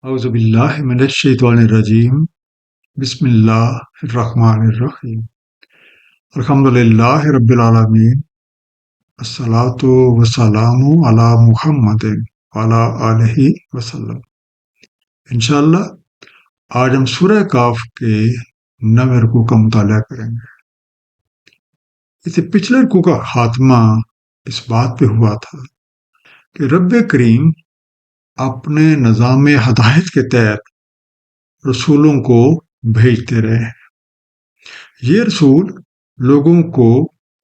اعوذ باللہ من الشیطان الرجیم بسم اللہ الرحمن الرحیم الحمد للہ رب العالمین الصلاۃ والسلام علی محمد وعلی آلہ وسلم۔ انشاءاللہ آج ہم سورہ کاف کے 9 رکوع کا مطالعہ کریں گے۔ اس پچھلے رکوع کا خاتمہ اس بات پہ ہوا تھا کہ رب کریم اپنے نظام ہدایت کے تحت رسولوں کو بھیجتے رہے ہیں۔ یہ رسول لوگوں کو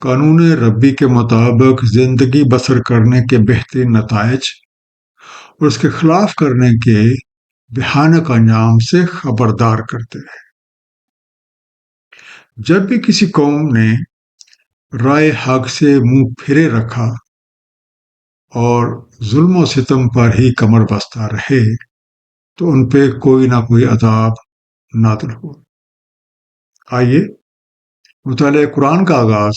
قانون ربی کے مطابق زندگی بسر کرنے کے بہترین نتائج اور اس کے خلاف کرنے کے بھیانک انجام سے خبردار کرتے رہے۔ جب بھی کسی قوم نے رائے حق سے منہ پھیرے رکھا اور ظلم و ستم پر ہی کمر بستہ رہے تو ان پہ کوئی نہ کوئی عذاب نازل ہوا۔ آئیے مطالعہ قرآن کا آغاز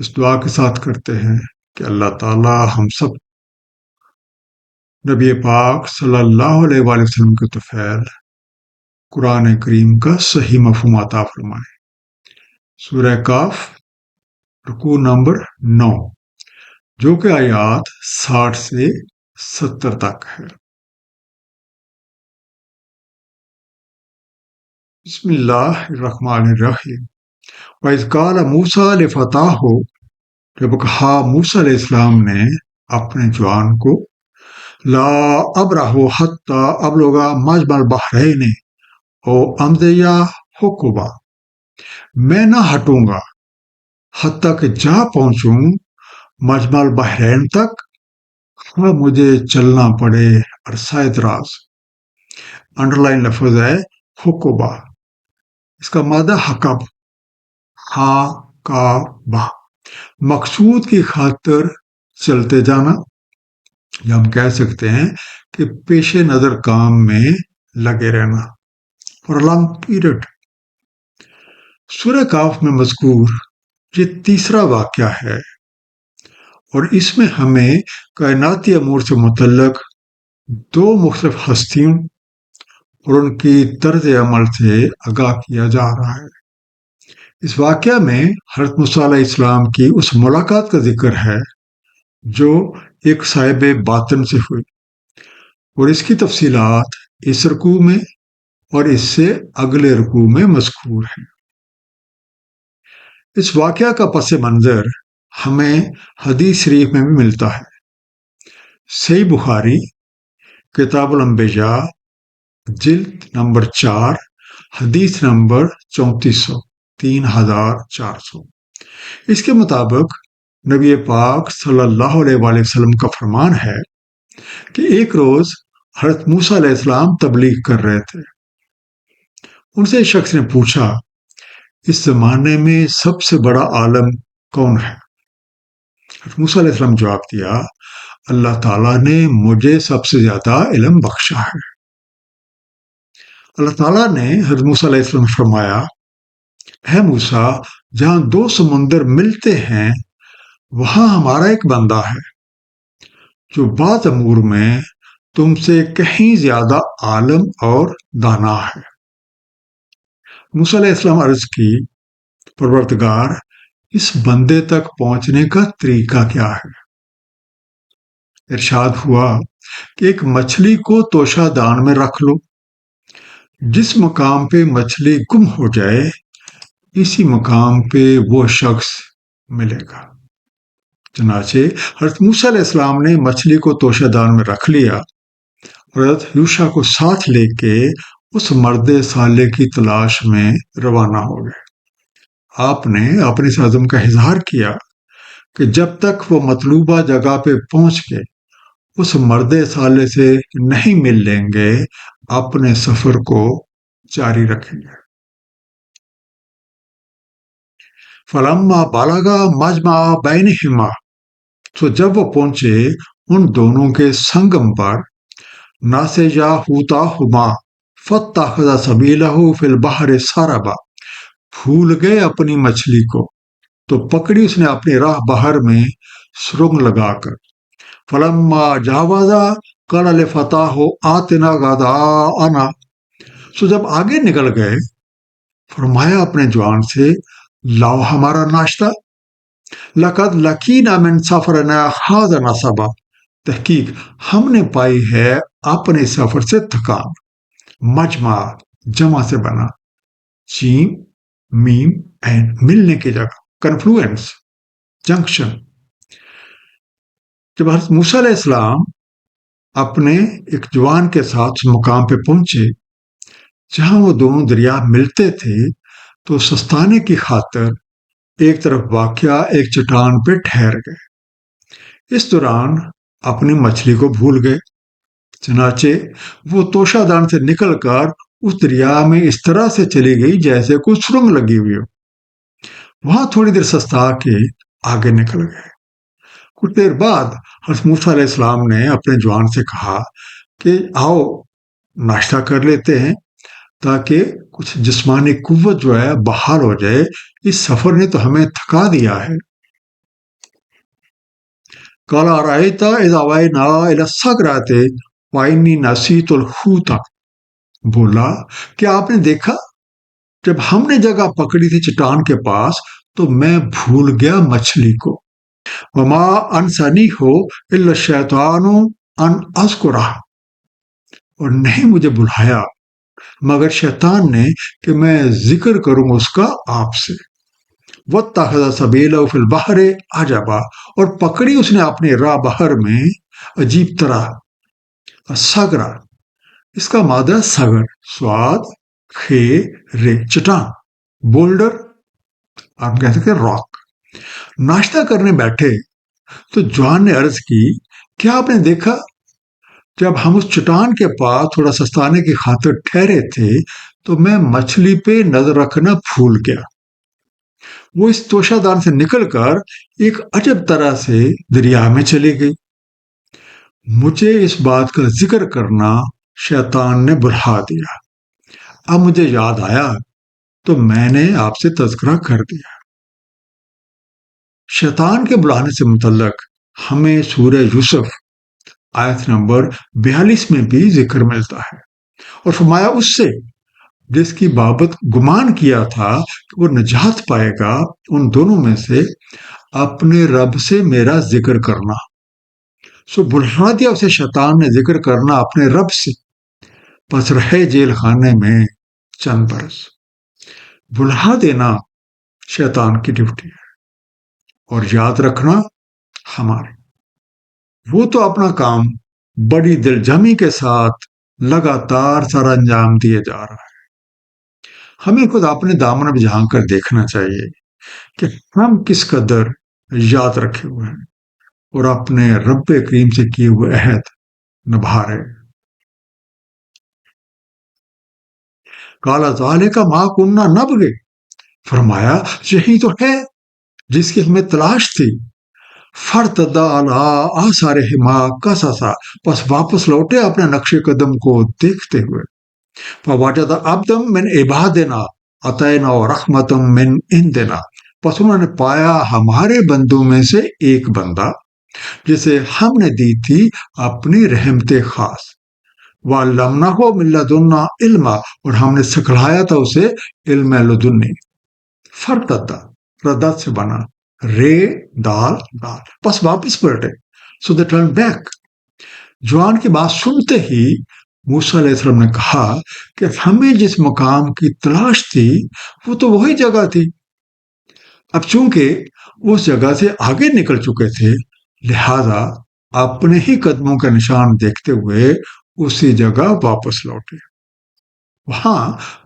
اس دعا کے ساتھ کرتے ہیں کہ اللہ تعالی ہم سب نبی پاک صلی اللہ علیہ وآلہ وسلم کے طفیل قرآن کریم کا صحیح مفہوم عطا فرمائے۔ سورہ کاف رکوع نمبر 9 جو کہ آیات 60 سے 70 تک ہے۔ بسم اللہ الرحمن الرحیم۔ وَإِذْ قَالَ مُوسَىٰ لِفَتَاهُ، جب کہا موسیٰ علیہ السلام نے اپنے جوان کو، لا ابرح حتی ابلغ مجمع البحرین او امضی حقبا، میں نہ ہٹوں گا حتیٰ کہ جا پہنچوں مجمع البحرین تک، ہاں مجھے چلنا پڑے عرصہ دراز۔ انڈرلائن لفظ ہے حقبا، اس کا مادہ حقب، ہا کا با، مقصود کی خاطر چلتے جانا، یا ہم کہہ سکتے ہیں کہ پیش نظر کام میں لگے رہنا فار لانگ پیریڈ۔ سورہ کاف میں مذکور یہ تیسرا واقعہ ہے اور اس میں ہمیں کائناتی امور سے متعلق دو مختلف ہستیوں اور ان کی طرز عمل سے آگاہ کیا جا رہا ہے۔ اس واقعہ میں حضرت موسیٰ علیہ السلام کی اس ملاقات کا ذکر ہے جو ایک صاحب باطن سے ہوئی، اور اس کی تفصیلات اس رکوع میں اور اس سے اگلے رکوع میں مذکور ہیں۔ اس واقعہ کا پس منظر ہمیں حدیث شریف میں بھی ملتا ہے۔ صحیح بخاری کتاب الانبیاء جلد نمبر 4 حدیث نمبر 3400 اس کے مطابق نبی پاک صلی اللہ علیہ وآلہ وسلم کا فرمان ہے کہ ایک روز حضرت موسیٰ علیہ السلام تبلیغ کر رہے تھے۔ ان سے ایک شخص نے پوچھا، اس زمانے میں سب سے بڑا عالم کون ہے؟ حضرت موسیٰ علیہ السلام جواب دیا، اللہ تعالیٰ نے مجھے سب سے زیادہ علم بخشا ہے۔ اللہ تعالیٰ نے حضرت موسیٰ علیہ السلام فرمایا، اے موسیٰ، جہاں دو سمندر ملتے ہیں وہاں ہمارا ایک بندہ ہے جو بعض امور میں تم سے کہیں زیادہ عالم اور دانا ہے۔ موسیٰ علیہ السلام عرض کی، پروردگار، اس بندے تک پہنچنے کا طریقہ کیا ہے؟ ارشاد ہوا کہ ایک مچھلی کو توشہ دان میں رکھ لو، جس مقام پہ مچھلی گم ہو جائے اسی مقام پہ وہ شخص ملے گا۔ چنانچہ حضرت موسیٰ علیہ السلام نے مچھلی کو توشہ دان میں رکھ لیا اور حضرت یوشع کو ساتھ لے کے اس مرد صالح کی تلاش میں روانہ ہو گئے۔ آپ نے اپنے اس عزم کا اظہار کیا کہ جب تک وہ مطلوبہ جگہ پہ پہنچ کے اس مرد صالح سے نہیں مل لیں گے اپنے سفر کو جاری رکھیں گے۔ فلما بلغا مجمع بینہما، تو جب وہ پہنچے ان دونوں کے سنگم پر، ناسیا حوتاہما فاتخذ سبیلہ فی البحر سربا، بھول گئے اپنی مچھلی کو تو پکڑی اس نے اپنی راہ بحر میں سرنگ لگا کر۔ فلما جاوزا قال لفتاہ آتنا غداءنا، سو جب آگے نکل گئے فرمایا اپنے جوان سے لاؤ ہمارا ناشتہ، لقد لقینا من سفرنا ھذا نصبا، تحقیق ہم نے پائی ہے اپنے سفر سے تھکان۔ مجمع جمع سے بنا، جیم میم اینڈ ملنے کی جگہ، کنفلوئنس، جنکشن۔ جب حضرت موسیٰ علیہ السلام اپنے ایک جوان کے ساتھ اس مقام پہ پہنچے جہاں وہ دونوں دریا ملتے تھے تو سستانے کی خاطر ایک طرف واقعہ ایک چٹان پہ ٹھہر گئے۔ اس دوران اپنی مچھلی کو بھول گئے، چنانچہ وہ توشہ دان سے نکل کر اس دریا میں اس طرح سے چلی گئی جیسے کوئی سرنگ لگی ہوئی ہو۔ وہاں تھوڑی دیر سستا کے آگے نکل گئے۔ کچھ دیر بعد حضرت موسیٰ علیہ السلام نے اپنے جوان سے کہا کہ آؤ ناشتہ کر لیتے ہیں تاکہ کچھ جسمانی قوت جو ہے بحال ہو جائے، اس سفر نے تو ہمیں تھکا دیا ہے۔ قال ارأيت إذ أوينا إلى الصخرة وإني نسيت الحوت، بولا کہ آپ نے دیکھا جب ہم نے جگہ پکڑی تھی چٹان کے پاس تو میں بھول گیا مچھلی کو۔ وما انسانیہ الا الشیطان ان اذکرہ، اور نہیں مجھے بلایا مگر شیطان نے کہ میں ذکر کروں اس کا آپ سے۔ واتخذ سبیلہ فی البحر عجبا، اور پکڑی اس نے اپنی راہ بحر میں عجیب طرح۔ سگرا اس کا مادہ سگر، سواد خے رے، چٹان، بولڈر، آپ کہہ سکتے راک۔ ناشتہ کرنے بیٹھے تو جوان نے عرض کی کیا آپ نے دیکھا جب ہم اس چٹان کے پاس تھوڑا سستانے کی خاطر ٹھہرے تھے تو میں مچھلی پہ نظر رکھنا بھول گیا۔ وہ اس توشہ دان سے نکل کر ایک عجب طرح سے دریا میں چلی گئی۔ مجھے اس بات کا ذکر کرنا شیطان نے بھلا دیا، اب مجھے یاد آیا تو میں نے آپ سے تذکرہ کر دیا۔ شیطان کے بلانے سے متعلق ہمیں سورہ یوسف آیت نمبر 42 میں بھی ذکر ملتا ہے، اور فرمایا اس سے جس کی بابت گمان کیا تھا کہ وہ نجات پائے گا ان دونوں میں سے اپنے رب سے میرا ذکر کرنا۔ سو بلھا دیا اسے شیطان نے ذکر کرنا اپنے رب سے، پس رہے جیل خانے میں چند برس۔ بلھا دینا شیطان کی ڈیوٹی ہے، اور یاد رکھنا ہماری۔ وہ تو اپنا کام بڑی دل جمی کے ساتھ لگاتار سر انجام دیے جا رہا ہے۔ ہمیں خود اپنے دامن میں جھانک کر دیکھنا چاہیے کہ ہم کس قدر یاد رکھے ہوئے ہیں اور اپنے رب کریم سے کیے ہوئے عہد نبھا رہے ہیں۔ قال ذالک ما کنا نبغی، فرمایا یہی تو ہے جس کی ہمیں تلاش تھی۔ فرتدا علی آثارہما قصصا، پس واپس لوٹے اپنے نقش قدم کو دیکھتے ہوئے۔ فوجد عبدا من عبادنا اتیناہ رحمتا من عندنا، پس انہوں نے پایا ہمارے بندوں میں سے ایک بندہ جسے ہم نے دی تھی اپنی رحمت خاص۔ وعلمناہ من لدنا علما، اور ہم نے سکھلایا تھا اسے علم لدنی۔ فرتدا ردت سے بنا، رے دال دال، پس واپس پلٹے، سو دے ٹرن بیک۔ جوان کی بات سنتے ہی موسیٰ علیہ السلام نے کہا کہ ہمیں جس مقام کی تلاش تھی وہ تو وہی جگہ تھی۔ اب چونکہ اس جگہ سے آگے نکل چکے تھے لہذا اپنے ہی قدموں کا نشان دیکھتے ہوئے اسی جگہ واپس لوٹے۔ وہاں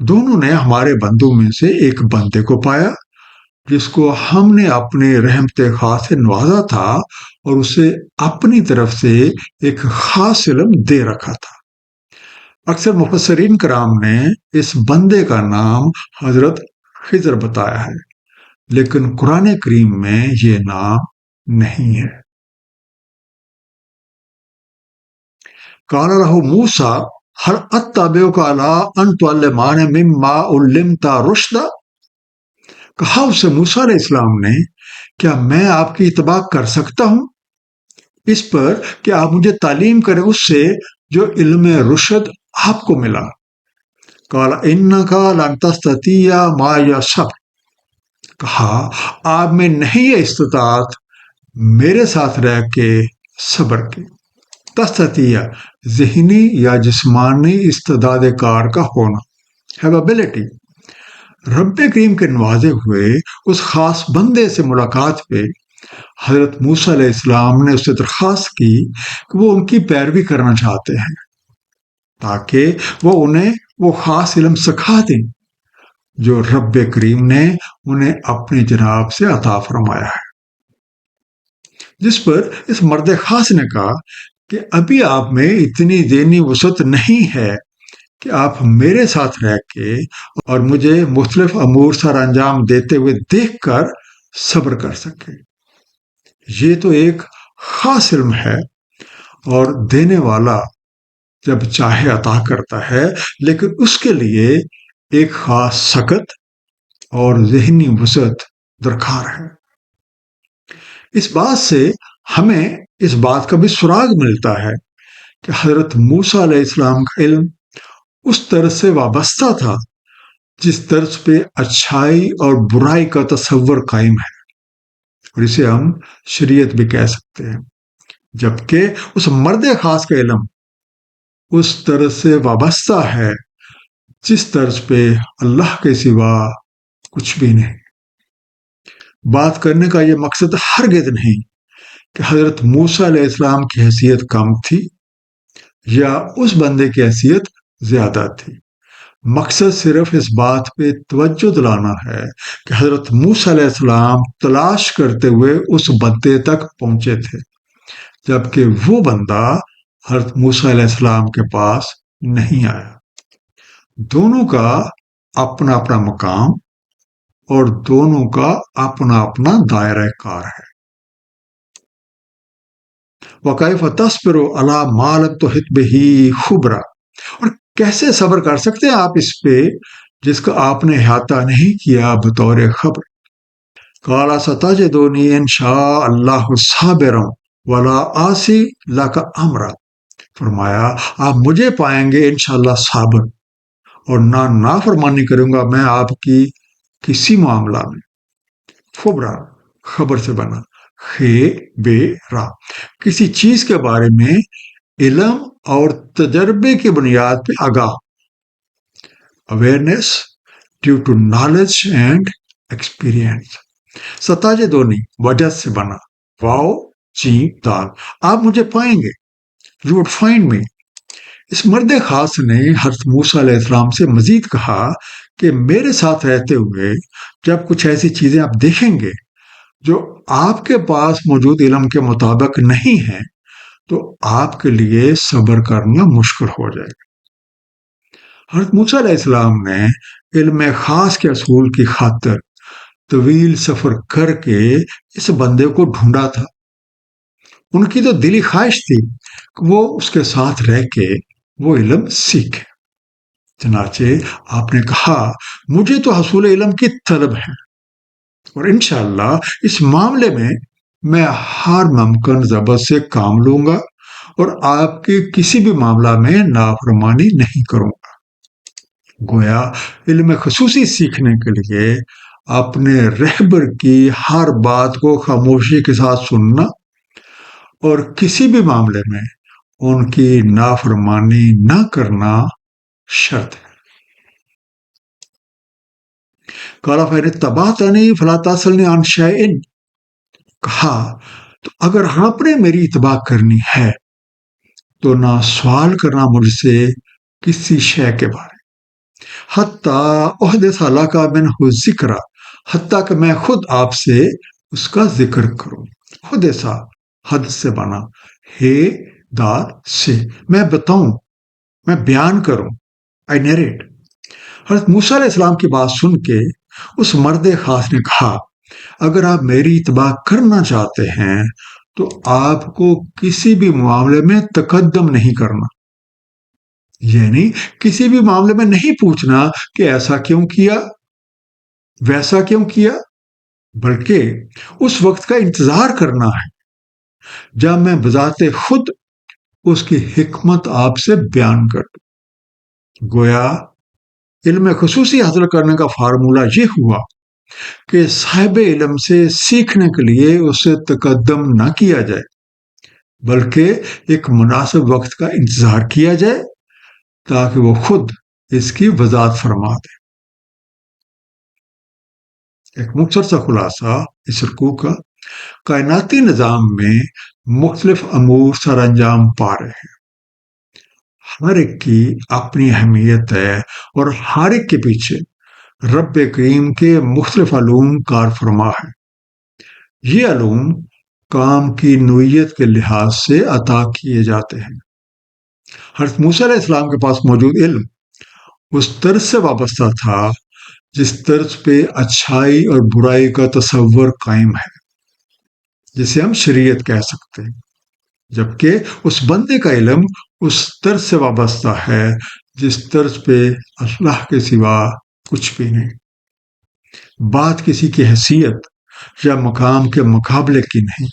دونوں نے ہمارے بندوں میں سے ایک بندے کو پایا جس کو ہم نے اپنے رحمت خاص سے نوازا تھا اور اسے اپنی طرف سے ایک خاص علم دے رکھا تھا۔ اکثر مفسرین کرام نے اس بندے کا نام حضرت خضر بتایا ہے، لیکن قرآن کریم میں یہ نام نہیں ہے۔ قال لہ موسیٰ هل اتبعک علی ان تعلمانی مما علمت رشدا، کہا اس سے موسیٰ علیہ السلام نے کیا میں آپ کی اتباع کر سکتا ہوں اس پر کہ آپ مجھے تعلیم کریں اس سے جو علم رشد آپ کو ملا۔ قال انک لن تستطیع معی صبر، کہا آپ میں نہیں ہے استطاعت میرے ساتھ رہ کے صبر کی۔ تستطیع ذہنی یا جسمانی استعداد کار کا ہونا، ہیو ابلٹی۔ رب کریم کے نوازے ہوئے اس خاص بندے سے ملاقات پہ حضرت موسیٰ علیہ السلام نے اس سے درخواست کی کہ وہ ان کی پیروی کرنا چاہتے ہیں تاکہ وہ انہیں وہ خاص علم سکھا دیں جو رب کریم نے انہیں اپنی جناب سے عطا فرمایا ہے۔ جس پر اس مرد خاص نے کہا کہ ابھی آپ میں اتنی ذہنی وسعت نہیں ہے کہ آپ میرے ساتھ رہ کے اور مجھے مختلف امور سر انجام دیتے ہوئے دیکھ کر صبر کر سکے۔ یہ تو ایک خاص علم ہے اور دینے والا جب چاہے عطا کرتا ہے، لیکن اس کے لیے ایک خاص سکت اور ذہنی وسعت درکار ہے۔ اس بات سے ہمیں اس بات کا بھی سراغ ملتا ہے کہ حضرت موسیٰ علیہ السلام کا علم اس طرز سے وابستہ تھا جس طرز پہ اچھائی اور برائی کا تصور قائم ہے، اور اسے ہم شریعت بھی کہہ سکتے ہیں، جبکہ اس مرد خاص کا علم اس طرز سے وابستہ ہے جس طرز پہ اللہ کے سوا کچھ بھی نہیں۔ بات کرنے کا یہ مقصد ہرگز نہیں کہ حضرت موسیٰ علیہ السلام کی حیثیت کم تھی یا اس بندے کی حیثیت زیادہ تھی۔ مقصد صرف اس بات پہ توجہ دلانا ہے کہ حضرت موسیٰ علیہ السلام تلاش کرتے ہوئے اس بندے تک پہنچے تھے، جبکہ وہ بندہ حضرت موسیٰ علیہ السلام کے پاس نہیں آیا۔ دونوں کا اپنا اپنا مقام اور دونوں کا اپنا اپنا دائرہ کار ہے۔ وَكَيْفَ تَصْبِرُ عَلَى مَا لَمْ تُحِطْ بِهِ خُبْرًا، اور کیسے صبر کر سکتے ہیں آپ اس پہ جس کا آپ نے احاطہ نہیں کیا بطور خبر۔ قَالَ سَتَجِدُنِي إِن شَاءَ اللَّهُ صَابِرًا وَلَا أَعْصِي لَكَ أَمْرًا، فرمایا آپ مجھے پائیں گے انشاءاللہ صابر، اور نہ نافرمانی کروں گا میں آپ کی کسی معاملہ میں۔ خبرا خبر سے بنا، خبرا کسی چیز کے بارے میں علم اور تجربے کی بنیاد پہ آگاہ، awareness due to knowledge and experience. ستاجدونی وجہ سے بنا، واو جیم دال، آپ مجھے پائیں گے، یو وڈ فائنڈ می۔ اس مرد خاص نے حضرت موسیٰ علیہ السلام سے مزید کہا کہ میرے ساتھ رہتے ہوئے جب کچھ ایسی چیزیں آپ دیکھیں گے جو آپ کے پاس موجود علم کے مطابق نہیں ہیں تو آپ کے لیے صبر کرنا مشکل ہو جائے گا۔ حضرت موسیٰ علیہ السلام نے علم خاص کے اصول کی خاطر طویل سفر کر کے اس بندے کو ڈھونڈا تھا۔ ان کی تو دلی خواہش تھی کہ وہ اس کے ساتھ رہ کے وہ علم سیکھے۔ چنانچہ آپ نے کہا مجھے تو حصول علم کی طلب ہے، اور انشاءاللہ اس معاملے میں ہر ممکن ضبط سے کام لوں گا اور آپ کے کسی بھی معاملہ میں نافرمانی نہیں کروں گا۔ گویا علم خصوصی سیکھنے کے لیے اپنے رہبر کی ہر بات کو خاموشی کے ساتھ سننا اور کسی بھی معاملے میں ان کی نافرمانی نہ کرنا شرط ہے۔ قال فإن اتبعتني فلا تسألني عن شيء، کہا تو اگر آپ نے میری اتباع کرنی ہے تو نہ سوال کرنا مجھ سے کسی شے کے بارے، حتیٰ احدث لک منہ ذکر، حتیٰ کہ میں خود آپ سے اس کا ذکر کروں۔ حدث حد سے بنا، ہے دار سے، میں بتاؤں، میں بیان کروں، I narrate۔ حضرت موسیٰ علیہ السلام کی بات سن کے اس مرد خاص نے کہا اگر آپ میری اتباع کرنا چاہتے ہیں تو آپ کو کسی بھی معاملے میں تقدم نہیں کرنا، یعنی کسی بھی معاملے میں نہیں پوچھنا کہ ایسا کیوں کیا، ویسا کیوں کیا، بلکہ اس وقت کا انتظار کرنا ہے جب میں بذات خود اس کی حکمت آپ سے بیان کر دوں۔ گویا علم خصوصی حاصل کرنے کا فارمولہ یہ ہوا کہ صاحب علم سے سیکھنے کے لیے اسے تقدم نہ کیا جائے، بلکہ ایک مناسب وقت کا انتظار کیا جائے تاکہ وہ خود اس کی وضاحت فرما دے۔ ایک مختصر سا خلاصہ اس رکوع کا، کائناتی نظام میں مختلف امور سر انجام پا رہے ہیں، ہر ایک کی اپنی اہمیت ہے اور ہر ایک کے پیچھے رب کریم کے مختلف علوم کار فرما ہے۔ یہ علوم کام کی نوعیت کے لحاظ سے عطا کیے جاتے ہیں۔ حضرت موسیٰ علیہ السلام کے پاس موجود علم اس طرز سے وابستہ تھا جس طرز پہ اچھائی اور برائی کا تصور قائم ہے، جسے ہم شریعت کہہ سکتے ہیں، جبکہ اس بندے کا علم اس طرز سے وابستہ ہے جس طرز پہ اللہ کے سوا کچھ بھی نہیں۔ بات کسی کی حیثیت یا مقام کے مقابلے کی نہیں،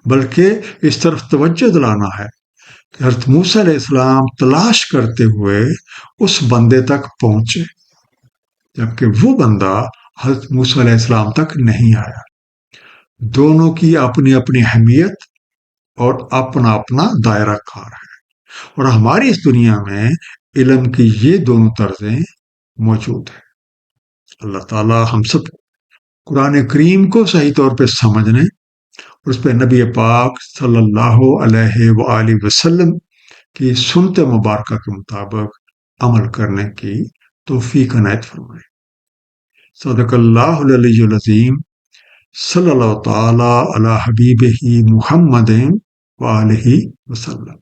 بلکہ اس طرف توجہ دلانا ہے کہ حضرت موسیٰ علیہ السلام تلاش کرتے ہوئے اس بندے تک پہنچے، جبکہ وہ بندہ حضرت موسیٰ علیہ السلام تک نہیں آیا۔ دونوں کی اپنی اپنی اہمیت اور اپنا اپنا دائرہ کار ہے، اور ہماری اس دنیا میں علم کی یہ دونوں طرزیں موجود ہیں۔ اللہ تعالیٰ ہم سب قرآن کریم کو صحیح طور پہ سمجھنے اور اس پہ نبی پاک صلی اللہ علیہ وآلہ وسلم کی سنت مبارکہ کے مطابق عمل کرنے کی توفیق عنایت فرمائے۔ صدق اللہ العلی العظیم، صلی اللہ تعالی علی حبیبہ محمد وآلہ وسلم۔